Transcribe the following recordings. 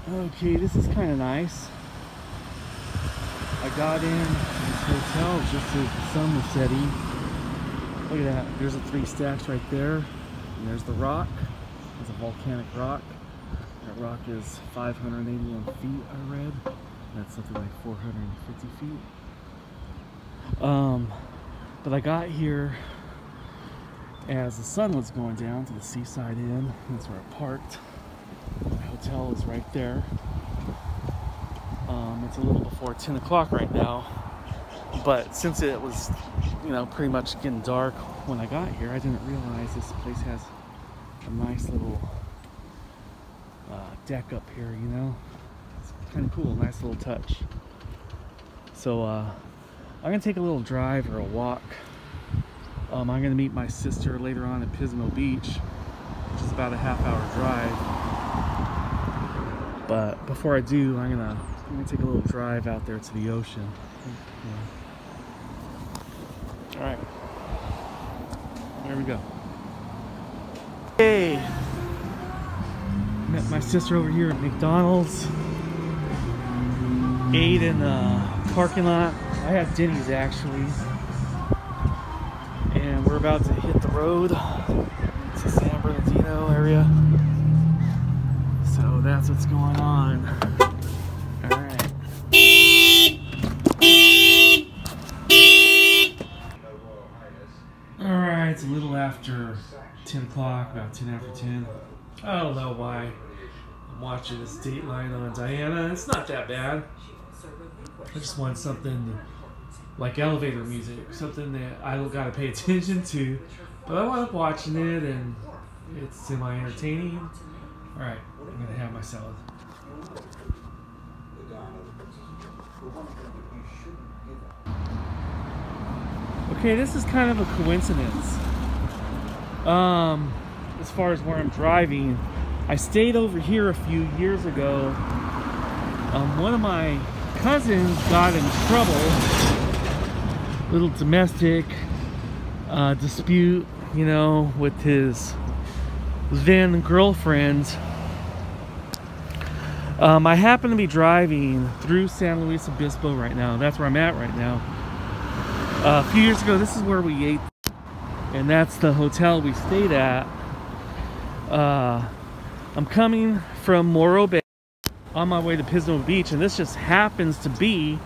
Okay, this is kind of nice. I got in this hotel just as the sun was setting. Look at that. There's the 3 stacks right there. And there's the rock. It's a volcanic rock. That rock is 581 feet, I read. That's something like 450 feet. But I got here as the sun was going down to the Seaside Inn. That's where I parked. My hotel is right there. It's a little before 10 o'clock right now, but since it was, pretty much getting dark when I got here, I didn't realize this place has a nice little deck up here, It's kind of cool, nice little touch. So I'm gonna take a little drive or a walk. I'm gonna meet my sister later on at Pismo Beach, which is about a half-hour drive. But before I do, I'm gonna take a little drive out there to the ocean. All right, there we go. Hey, met my sister over here at McDonald's. Ate in the parking lot. I had Denny's actually, and we're about to hit the road. It's the San Bernardino area. So that's what's going on. Alright. Alright, it's a little after 10 o'clock, about 10 after 10. I don't know why I'm watching this Dateline on Diana. It's not that bad. I just want something like elevator music, something that I don't gotta pay attention to, but I want watching it and it's semi-entertaining. Alright, I'm gonna have my salad. Okay, this is kind of a coincidence. As far as where I'm driving, I stayed over here a few years ago. One of my cousins got in trouble, little domestic dispute, with his then girlfriend. I happen to be driving through San Luis Obispo right now. That's where I'm at right now. A few years ago, this is where we ate, and that's the hotel we stayed at. I'm coming from Morro Bay on my way to Pismo Beach, and this just happens to be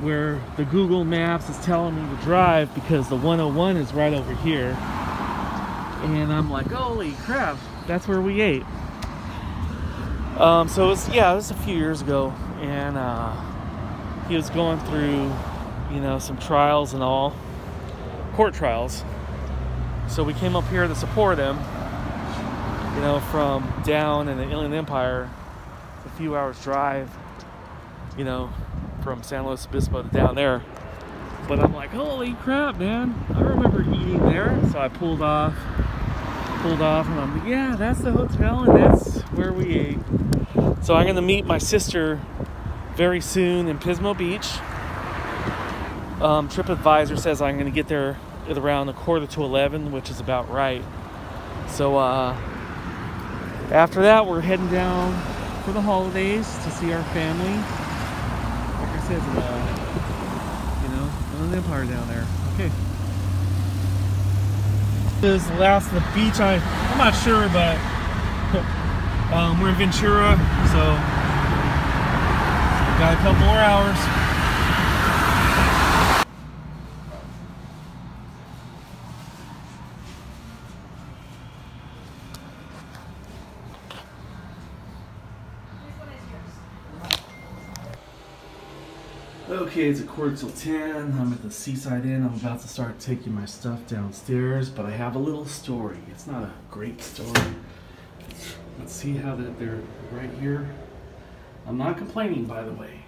where the Google Maps is telling me to drive, because the 101 is right over here. And I'm like, holy crap, that's where we ate. So it was a few years ago, and he was going through, some trials and all, court trials. So we came up here to support him, from down in the Inland Empire. It's a few hours drive, from San Luis Obispo to down there. But I'm like, holy crap, man, I remember eating there. So I pulled off, and I'm like, yeah, that's the hotel, and that's where we ate. So I'm gonna meet my sister very soon in Pismo Beach. TripAdvisor says I'm gonna get there at around 11:45, which is about right. So after that, we're heading down for the holidays to see our family. Like I said, Inland Empire down there. Okay. This is the last of the beach. I'm not sure, but we're in Ventura, so we've got a couple more hours. Okay, it's 9:45. I'm at the Seaside Inn. I'm about to start taking my stuff downstairs, but I have a little story. It's not a great story. Let's see how they're right here. I'm not complaining, by the way,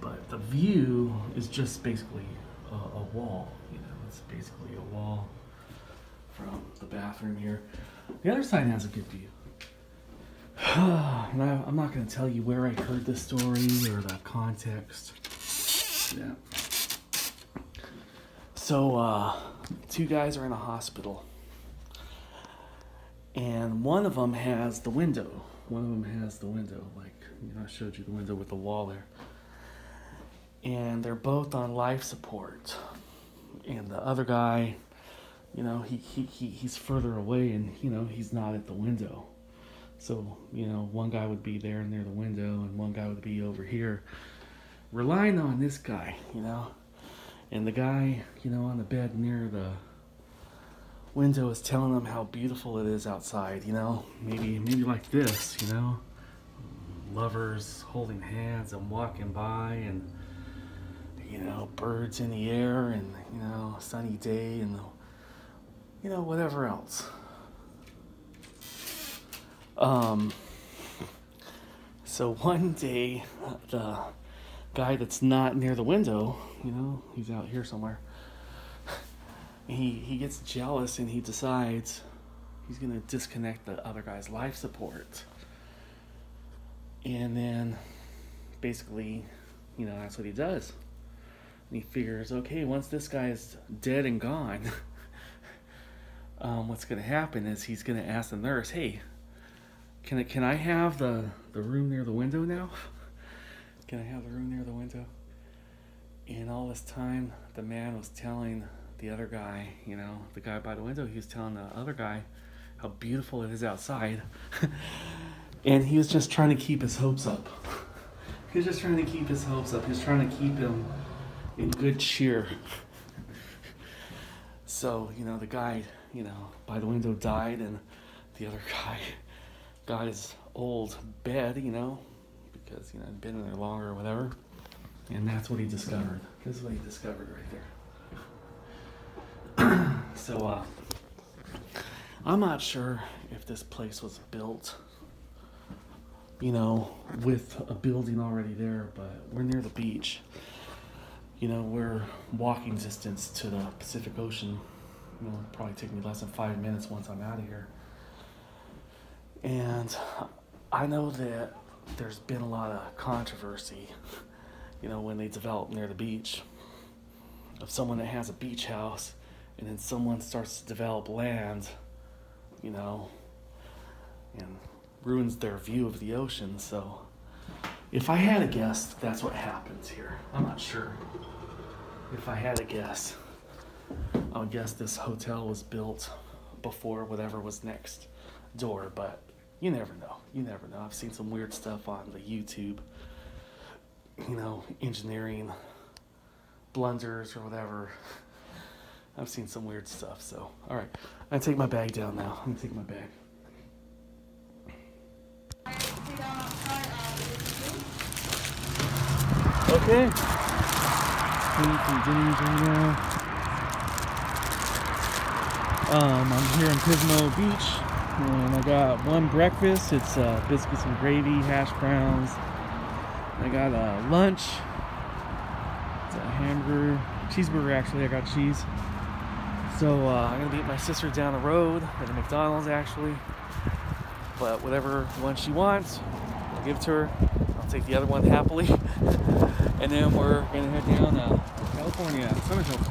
but the view is just basically a wall. It's basically a wall from the bathroom here. The other side has a good view. And I'm not going to tell you where I heard this story or the context. Yeah. So, 2 guys are in a hospital, and one of them has the window one of them has the window, like, you know, I showed you the window with the wall there. And they're both on life support. And the other guy, you know, he's further away, and, you know, he's not at the window. So, you know, one guy would be there near the window, and one guy would be over here, relying on this guy, you know. And the guy, you know, on the bed near the window is telling him how beautiful it is outside, you know. Maybe like this, you know. Lovers holding hands and walking by, and, you know, birds in the air, and, you know, a sunny day, and, you know, whatever else. So one day, the guy that's not near the window, you know, he's out here somewhere, he gets jealous, and he decides he's gonna disconnect the other guy's life support. And then basically, you know, that's what he does. And he figures, okay, once this guy is dead and gone, what's gonna happen is he's gonna ask the nurse, hey, can I have the room near the window now? Can I have the room near the window? And all this time, the man was telling the other guy, you know, the guy by the window, he was telling the other guy how beautiful it is outside. And he was just trying to keep his hopes up. He was just trying to keep his hopes up. He was trying to keep him in good cheer. So, you know, the guy, you know, by the window died, and the other guy got his old bed, you know, because, you know, he'd been in there longer or whatever. And that's what he discovered. This is what he discovered right there. So, I'm not sure if this place was built, you know, with a building already there, but we're near the beach. You know, we're walking distance to the Pacific Ocean. You know, it'll probably take me less than 5 minutes once I'm out of here. And I know that there's been a lot of controversy, you know, when they develop near the beach, of someone that has a beach house, and then someone starts to develop land, you know, and ruins their view of the ocean. So if I had to guess, that's what happens here. I'm not sure. If I had to guess, I would guess this hotel was built before whatever was next door, but you never know. You never know. I've seen some weird stuff on the YouTube, you know, engineering blunders or whatever. I've seen some weird stuff. So, all right, I'm gonna take my bag down now. I'm gonna take my bag. Okay. Eating some dinners right now. I'm here in Pismo Beach, and I got one breakfast. It's biscuits and gravy, hash browns. I got lunch. It's a hamburger, cheeseburger actually. I got cheese. So I'm gonna meet my sister down the road at a McDonald's actually. But whatever one she wants, I'll give it to her. I'll take the other one happily. And then we're gonna head down to California, Summit Hills.